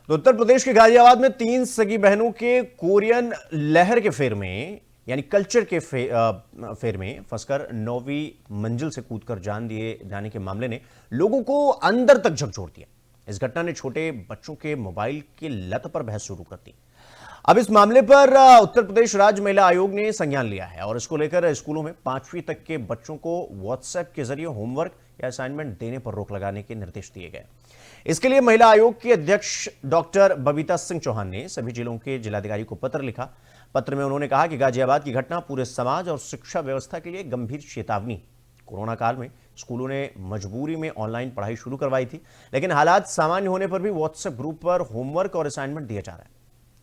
तो उत्तर प्रदेश के गाजियाबाद में 3 सगी बहनों के कोरियन लहर के फेर में यानी कल्चर के फेर में फंसकर 9वीं मंजिल से कूदकर जान दिए जाने के मामले ने लोगों को अंदर तक झकझोर दिया। इस घटना ने छोटे बच्चों के मोबाइल की लत पर बहस शुरू कर दी। अब इस मामले पर उत्तर प्रदेश राज्य महिला आयोग ने संज्ञान लिया है और इसको लेकर स्कूलों में 5वीं तक के बच्चों को व्हाट्सएप के जरिए होमवर्क या असाइनमेंट देने पर रोक लगाने के निर्देश दिए गए। इसके लिए महिला आयोग के अध्यक्ष डॉक्टर बबीता सिंह चौहान ने सभी जिलों के जिलाधिकारी को पत्र लिखा। पत्र में उन्होंने कहा कि गाजियाबाद की घटना पूरे समाज और शिक्षा व्यवस्था के लिए गंभीर चेतावनी। कोरोना काल में स्कूलों ने मजबूरी में ऑनलाइन पढ़ाई शुरू करवाई थी, लेकिन हालात सामान्य होने पर भी व्हाट्सएप ग्रुप पर होमवर्क और असाइनमेंट दिया जा रहा है।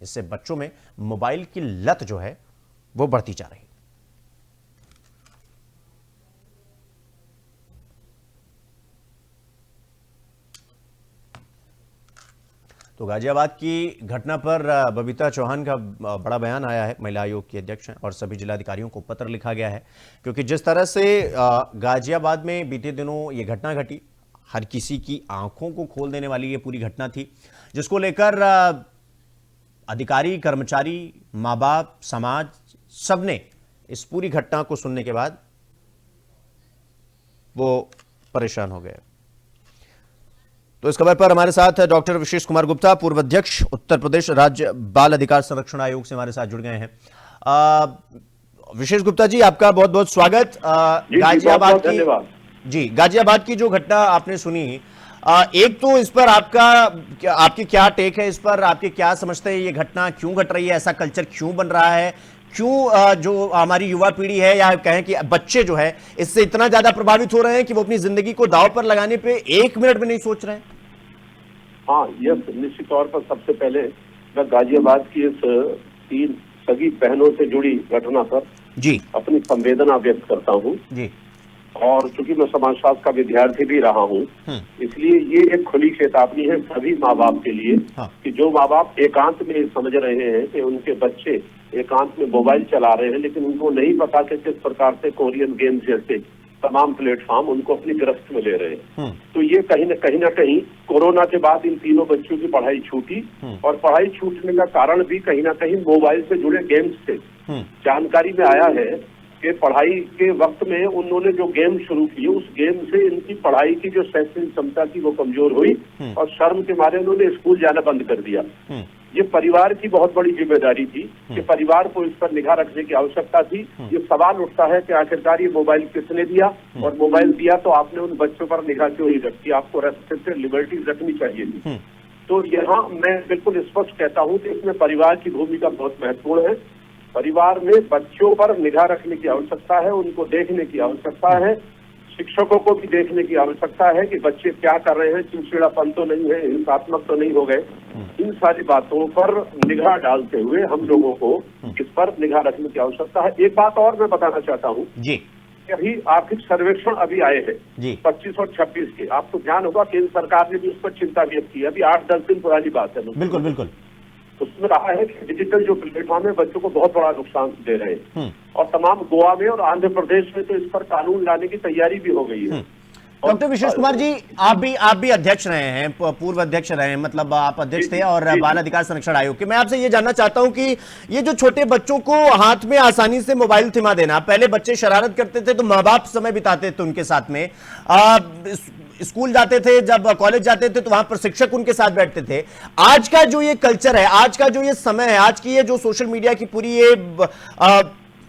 इससे बच्चों में मोबाइल की लत जो है वो बढ़ती जा रही है। तो गाजियाबाद की घटना पर बबीता चौहान का बड़ा बयान आया है। महिला आयोग की अध्यक्ष हैं और सभी जिलाधिकारियों को पत्र लिखा गया है, क्योंकि जिस तरह से गाजियाबाद में बीते दिनों ये घटना घटी, हर किसी की आंखों को खोल देने वाली ये पूरी घटना थी, जिसको लेकर अधिकारी, कर्मचारी, माँ बाप, समाज सबने इस पूरी घटना को सुनने के बाद वो परेशान हो गए। तो इस खबर पर हमारे साथ डॉक्टर विशेष कुमार गुप्ता, पूर्व अध्यक्ष उत्तर प्रदेश राज्य बाल अधिकार संरक्षण आयोग से हमारे साथ जुड़ गए हैं। विशेष गुप्ता जी, आपका बहुत बहुत स्वागत। गाजियाबाद की जो घटना आपने सुनी, एक तो इस पर आपकी क्या टेक है, इस पर आपके क्या समझते हैं, ये घटना क्यों घट रही है, ऐसा कल्चर क्यों बन रहा है, क्यों जो हमारी युवा पीढ़ी है या कहें कि बच्चे जो है इससे इतना ज्यादा प्रभावित हो रहे हैं कि वो अपनी जिंदगी को दांव पर लगाने पे 1 मिनट में नहीं सोच रहे हैं? हाँ, यह निश्चित तौर पर सबसे पहले मैं गाजियाबाद की इस 3 सगी बहनों से जुड़ी घटना पर जी अपनी संवेदना व्यक्त करता हूँ जी। और चूंकि मैं समाजशास्त्र का विद्यार्थी भी रहा हूँ, इसलिए ये एक खुली चेतावनी है सभी माँ बाप के लिए कि जो माँ बाप एकांत में समझ रहे हैं कि उनके बच्चे एकांत में मोबाइल चला रहे हैं, लेकिन उनको नहीं पता कि किस प्रकार से कोरियन गेम जैसे तमाम प्लेटफॉर्म उनको अपनी गिरफ्त में ले रहे हैं। तो ये कहीं ना कहीं कोरोना के बाद इन तीनों बच्चों की पढ़ाई छूटी और पढ़ाई छूटने का कारण भी कहीं ना कहीं मोबाइल से जुड़े गेम्स से जानकारी में आया है कि पढ़ाई के वक्त में उन्होंने जो गेम शुरू किए, उस गेम से इनकी पढ़ाई की जो शैक्षणिक क्षमता थी वो कमजोर हुई और शर्म के मारे उन्होंने स्कूल जाना बंद कर दिया। ये परिवार की बहुत बड़ी जिम्मेदारी थी कि परिवार को इस पर निगाह रखने की आवश्यकता थी। ये सवाल उठता है कि आखिरकार ये मोबाइल किसने दिया, और मोबाइल दिया तो आपने उन बच्चों पर निगाह क्यों नहीं रखी, आपको रेस्ट्रिक्टेड लिबर्टीज रखनी चाहिए थी। तो यहाँ मैं बिल्कुल स्पष्ट कहता हूँ कि इसमें परिवार की भूमिका बहुत महत्वपूर्ण है। परिवार में बच्चों पर निगाह रखने की आवश्यकता है, उनको देखने की आवश्यकता है, शिक्षकों को भी देखने की आवश्यकता है कि बच्चे क्या कर रहे हैं, चिड़चिड़ापन तो नहीं है, हिंसात्मक तो नहीं हो गए। इन सारी बातों पर निगाह डालते हुए हम लोगों को इस पर निगाह रखने की आवश्यकता है। एक बात और मैं बताना चाहता हूँ जी, अभी आर्थिक सर्वेक्षण अभी आए हैं 25 और 26 के, आपको ध्यान होगा केंद्र सरकार ने भी उस पर चिंता व्यक्त की। अभी 8-10 दिन पुरानी बात है। बिल्कुल बिल्कुल। उसमें रहा है कि डिजिटल जो प्लेटफॉर्म है बच्चों को बहुत बड़ा नुकसान दे रहे हैं, और तमाम गोवा में और आंध्र प्रदेश में तो इस पर कानून लाने की तैयारी भी हो गई है। डॉक्टर विशेष कुमार जी, आप भी अध्यक्ष रहे हैं, पूर्व अध्यक्ष रहे हैं, मतलब आप अध्यक्ष थे और बाल अधिकार संरक्षण आयोग के। मैं आपसे ये जानना चाहता हूं कि ये जो छोटे बच्चों को हाथ में आसानी से मोबाइल थमा देना, पहले बच्चे शरारत करते थे तो माँ बाप समय बिताते थे उनके साथ में, स्कूल जाते थे, जब कॉलेज जाते थे तो वहां पर शिक्षक उनके साथ बैठते थे। आज का जो ये कल्चर है, आज का जो ये समय है, आज की ये जो सोशल मीडिया की पूरी ये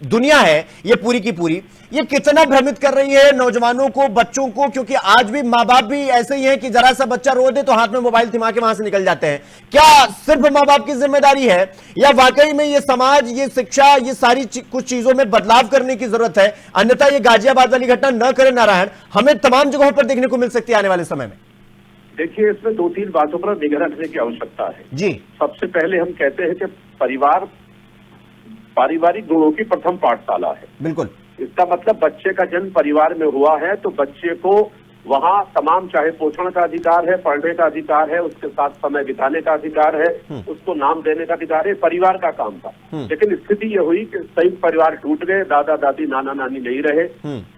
दुनिया है, ये पूरी की पूरी ये कितना भ्रमित कर रही है नौजवानों को, बच्चों को, क्योंकि आज भी माँ बाप भी ऐसे ही हैं कि जरा सा बच्चा रो दे तो हाथ में मोबाइल थमा के वहां से निकल जाते हैं। क्या सिर्फ माँ बाप की जिम्मेदारी है या वाकई में ये समाज, ये शिक्षा, ये सारी कुछ चीजों में बदलाव करने की जरूरत है? अन्यथा ये गाजियाबाद वाली घटना न करे नारायण, हमें तमाम जगहों पर देखने को मिल सकती है आने वाले समय में। देखिए, इसमें 2-3 बातों पर निगाह रखने की आवश्यकता है जी। सबसे पहले हम कहते हैं कि परिवार पारिवारिक गुणों की प्रथम पाठशाला है। बिल्कुल। इसका मतलब बच्चे का जन्म परिवार में हुआ है तो बच्चे को वहाँ तमाम, चाहे पोषण का अधिकार है, पढ़ने का अधिकार है, उसके साथ समय बिताने का अधिकार है, उसको नाम देने का अधिकार है, परिवार का काम था। लेकिन स्थिति ये हुई कि संयुक्त परिवार टूट गए, दादा दादी नाना नानी नहीं रहे।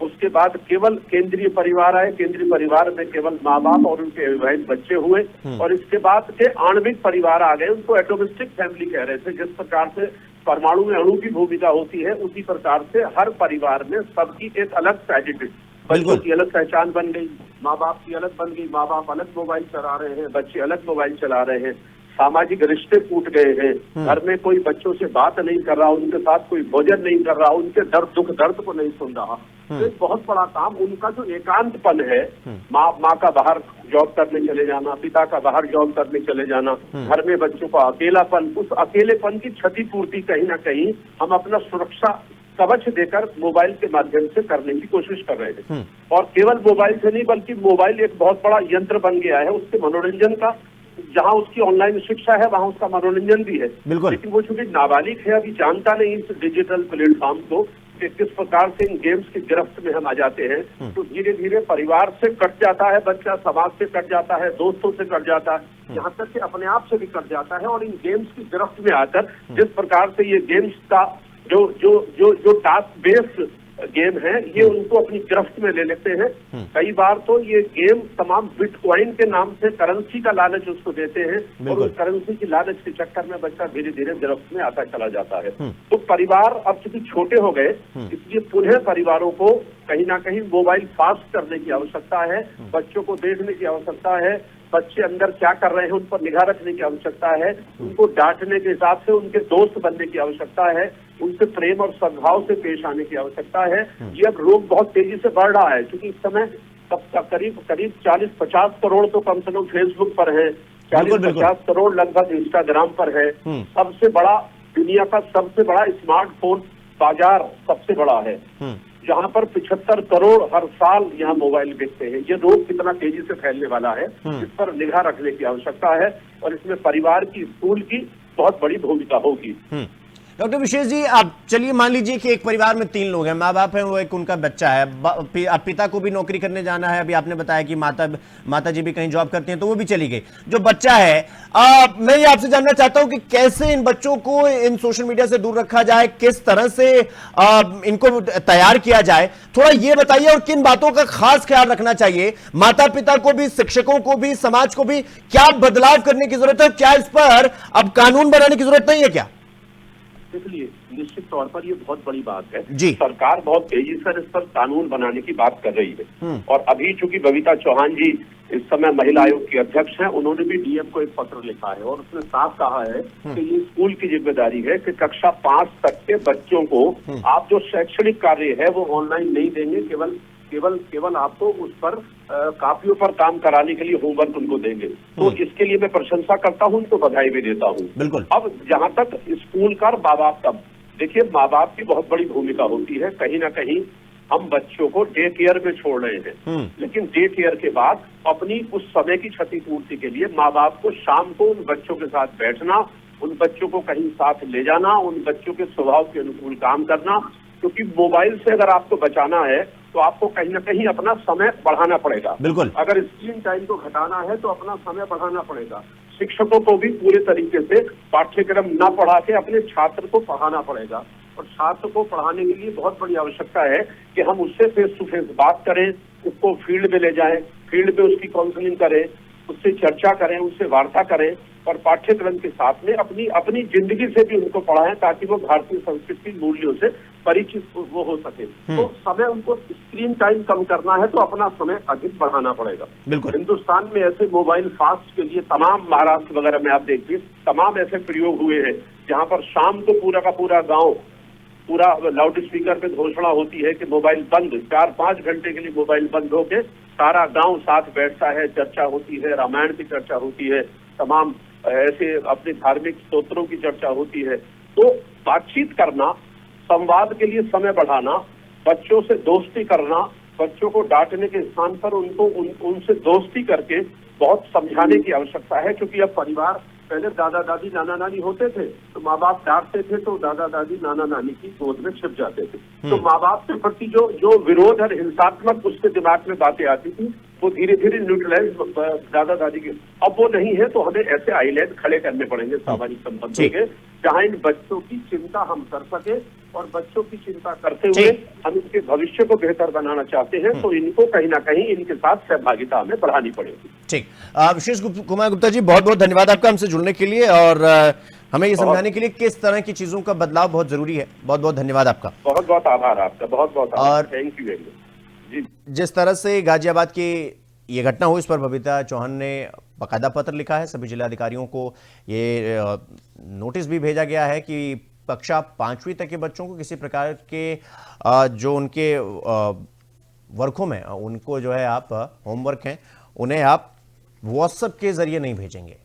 उसके बाद केवल केंद्रीय परिवार आए, केंद्रीय परिवार में केवल माँ बाप और उनके विवाहित बच्चे हुए, और इसके बाद के आणविक परिवार आ गए, उनको एटोमिस्टिक फैमिली कह रहे थे। जिस प्रकार से परमाणु में अणु की भूमिका होती है, उसी प्रकार से हर परिवार में सबकी एक अलग आइडेंटिटी, बच्चों की अलग पहचान बन गई, माँ बाप की अलग बन गई, माँ बाप अलग मोबाइल चला रहे हैं, बच्चे अलग मोबाइल चला रहे हैं, सामाजिक रिश्ते टूट गए हैं, घर में कोई बच्चों से बात नहीं कर रहा, उनके साथ कोई भोजन नहीं कर रहा, उनके दुख दर्द को नहीं सुन रहा। तो एक बहुत बड़ा काम, उनका जो एकांतपन है, माँ का बाहर जॉब करने चले जाना, पिता का बाहर जॉब करने चले जाना, घर में बच्चों का अकेलापन, उस अकेलेपन की क्षतिपूर्ति कहीं ना कहीं हम अपना सुरक्षा कवच देकर मोबाइल के माध्यम से करने की कोशिश कर रहे थे। और केवल मोबाइल से नहीं, बल्कि मोबाइल एक बहुत बड़ा यंत्र बन गया है उसके मनोरंजन का। जहां उसकी ऑनलाइन शिक्षा है, वहां उसका मनोरंजन भी है। लेकिन वो चूंकि नाबालिग है, अभी जानता नहीं इस डिजिटल प्लेटफॉर्म को कि किस प्रकार से इन गेम्स की गिरफ्त में हम आ जाते हैं, तो धीरे धीरे परिवार से कट जाता है बच्चा, समाज से कट जाता है, दोस्तों से कट जाता है, यहाँ तक कि अपने आप से भी कट जाता है। और इन गेम्स की गिरफ्त में आकर जिस प्रकार से ये गेम्स का जो टास्क बेस्ड गेम है, ये उनको अपनी गिरफ्त में ले लेते हैं। कई बार तो ये गेम तमाम बिटकॉइन के नाम से करेंसी का लालच उसको देते हैं, और उस करेंसी की लालच के चक्कर में बच्चा धीरे धीरे गिरफ्त में आता चला जाता है। तो परिवार अब चूंकि छोटे हो गए, इसलिए पुनः परिवारों को कहीं ना कहीं मोबाइल फास्ट करने की आवश्यकता है, बच्चों को देखने की आवश्यकता है, बच्चे अंदर क्या कर रहे हैं उन पर निगाह रखने की आवश्यकता है, उनको डांटने के हिसाब से उनके दोस्त बनने की आवश्यकता है, उनसे प्रेम और सद्भाव से पेश आने की आवश्यकता है। ये अब रोग बहुत तेजी से बढ़ रहा है, क्योंकि इस समय करीब 40-50 करोड़ तो कम से कम फेसबुक पर है, 40-50 करोड़ लगभग इंस्टाग्राम पर है। सबसे बड़ा, दुनिया का सबसे बड़ा स्मार्टफोन बाजार सबसे बड़ा है, जहां पर 75 करोड़ हर साल यहाँ मोबाइल बिकते हैं। ये रोग कितना तेजी से फैलने वाला है, इस पर निगाह रखने की आवश्यकता है, और इसमें परिवार की, स्कूल की बहुत बड़ी भूमिका होगी। डॉक्टर विशेष जी, आप चलिए मान लीजिए कि एक परिवार में 3 लोग हैं, माँ बाप हैं, वो एक उनका बच्चा है, पिता को भी नौकरी करने जाना है, अभी आपने बताया कि माता जी भी कहीं जॉब करती हैं तो वो भी चली गई, जो बच्चा है, मैं ये आपसे जानना चाहता हूं कि कैसे इन बच्चों को इन सोशल मीडिया से दूर रखा जाए, किस तरह से इनको तैयार किया जाए, थोड़ा ये बताइए, और किन बातों का खास ख्याल रखना चाहिए, माता पिता को भी, शिक्षकों को भी, समाज को भी, क्या बदलाव करने की जरूरत है, क्या इस पर अब कानून बनाने की जरूरत नहीं है क्या? इसलिए निश्चित तौर पर ये बहुत बड़ी बात है जी। सरकार बहुत तेजी से इस पर कानून बनाने की बात कर रही है। और अभी चूंकि बबीता चौहान जी इस समय महिला आयोग की अध्यक्ष हैं, उन्होंने भी डीएम को एक पत्र लिखा है, और उसने साफ कहा है कि ये स्कूल की जिम्मेदारी है कि कक्षा 5 तक के बच्चों को आप जो शैक्षणिक कार्य है वो ऑनलाइन नहीं देंगे, केवल आपको उस पर कापियों पर काम कराने के लिए होमवर्क उनको देंगे। तो इसके लिए मैं प्रशंसा करता हूं, उनको बधाई भी देता हूं। बिल्कुल। अब जहां तक स्कूल का माँ बाप का, देखिए माँ बाप की बहुत बड़ी भूमिका होती है। कहीं ना कहीं हम बच्चों को डे केयर में छोड़ रहे हैं, लेकिन डे केयर के बाद अपनी उस समय की क्षतिपूर्ति के लिए माँ बाप को शाम को उन बच्चों के साथ बैठना, उन बच्चों को कहीं साथ ले जाना, उन बच्चों के स्वभाव के अनुकूल काम करना, क्योंकि मोबाइल से अगर आपको बचाना है तो आपको कहीं ना कहीं अपना समय बढ़ाना पड़ेगा। बिल्कुल। अगर स्क्रीन टाइम को घटाना है तो अपना समय बढ़ाना पड़ेगा। शिक्षकों को भी पूरे तरीके से पाठ्यक्रम न पढ़ा के अपने छात्र को पढ़ाना पड़ेगा, और छात्र को पढ़ाने के लिए बहुत बड़ी आवश्यकता है कि हम उससे फेस टू फेस बात करें, उसको फील्ड में ले जाएं, फील्ड में उसकी काउंसलिंग करें, उससे चर्चा करें, उससे वार्ता करें, और पाठ्यक्रम के साथ में अपनी जिंदगी से भी उनको पढ़ाएं, ताकि वो भारतीय संस्कृति मूल्यों से परिचित वो हो सके। तो समय, उनको स्क्रीन टाइम कम करना है तो अपना समय अधिक बढ़ाना पड़ेगा। बिल्कुल। हिंदुस्तान में ऐसे मोबाइल फास्ट के लिए तमाम, महाराष्ट्र वगैरह में आप देखिए तमाम ऐसे प्रयोग हुए हैं, जहाँ पर शाम को पूरा का पूरा गाँव, पूरा लाउड स्पीकर पे घोषणा होती है कि मोबाइल बंद, 4-5 घंटे के लिए मोबाइल बंद होके सारा गांव साथ बैठता है, चर्चा होती है, रामायण की चर्चा होती है, तमाम ऐसे अपने धार्मिक स्तोत्रों की चर्चा होती है। तो बातचीत करना, संवाद के लिए समय बढ़ाना, बच्चों से दोस्ती करना, बच्चों को डांटने के स्थान पर उनसे दोस्ती करके बहुत समझाने की आवश्यकता है, क्योंकि अब परिवार, पहले दादा दादी नाना नानी होते थे तो माँ बाप डांटते थे तो दादा दादी नाना नानी की गोद में छिप जाते थे, तो माँ बाप के प्रति जो विरोध और हिंसात्मक उसके दिमाग में बातें आती थी वो धीरे धीरे न्यूट्रलाइज दादा दादी के, अब वो नहीं है। तो हमें ऐसे आइलैंड खड़े करने पड़ेंगे सामाजिक संबंधों के, जहाँ इन बच्चों की चिंता हम कर सके, और बच्चों की चिंता करते हुए हम इनके भविष्य को बेहतर बनाना चाहते हैं, तो इनको कहीं ना कहीं इनके साथ सहभागिता हमें बढ़ानी पड़ेगी। ठीक, विशेष कुमार गुप्ता जी, बहुत बहुत धन्यवाद आपका हमसे जुड़ने के लिए और हमें ये समझाने के लिए किस तरह की चीजों का बदलाव बहुत जरूरी है। बहुत बहुत धन्यवाद आपका। बहुत बहुत आभार आपका, बहुत बहुत आभार, थैंक यू वेरी मच जी। जिस तरह से गाजियाबाद की ये घटना हुई, इस पर बबीता चौहान ने बाकायदा पत्र लिखा है, सभी जिलाधिकारियों को ये नोटिस भी भेजा गया है कि कक्षा 5वीं तक के बच्चों को किसी प्रकार के जो उनके वर्कों में उनको जो है आप होमवर्क हैं उन्हें आप व्हाट्सएप के जरिए नहीं भेजेंगे।